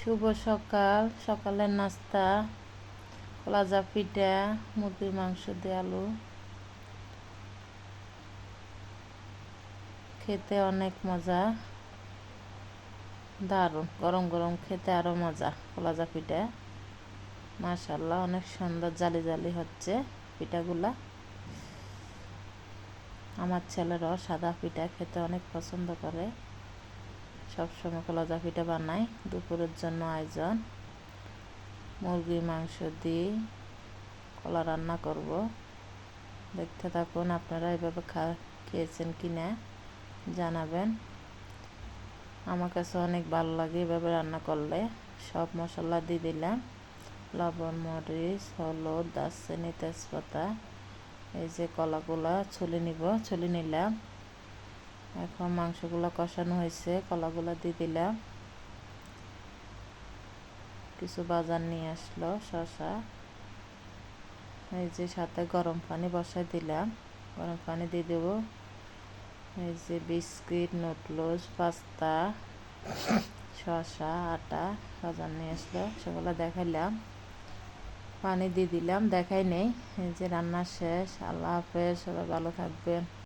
শুভ সকাল। সকালের নাস্তা কলাজা পিঠা, মুরগির মাংস দিয়ে আলু, খেতে অনেক মজা, দারুণ। গরম গরম খেতে আরো মজা। কলাজা পিঠা মাশাআল্লাহ অনেক সুন্দর জালি জালি হচ্ছে পিঠাগুলা। আমার ছেলেরাও সাদা পিঠা খেতে অনেক পছন্দ করে, সবসময় কলাজা পিঠা বানাই। দুপুরের জন্য আয়োজন, মুরগির মাংস দিয়ে কলা রান্না করব। দেখতে থাকুন। আপনারা এভাবে খেয়েছেন কিনা জানাবেন। আমার কাছে অনেক ভালো লাগে এভাবে রান্না করলে। সব মশলা দিয়ে দিলাম, লবণ, মরিচ, হলুদ, দারচিনি, তেজপাতা। এই যে কলাগুলা ছুলে নিলাম। এখন মাংসগুলো কষানো হয়েছে, কলাগুলা দিয়ে দিলাম। কিছু বাজার নিয়ে আসলো, শসা। এই যে সাথে গরম পানি বসাই দিলাম, গরম পানি দিয়ে দেবো। এই যে বিস্কিট, নুডলস, পাস্তা, শসা, আটা বাজার নিয়ে আসলো, সেগুলো দেখাইলাম। পানি দিয়ে দিলাম, দেখাই নেই। এই যে রান্না শেষ। আল্লাহ হাফেজ, সবাই ভালো থাকবেন।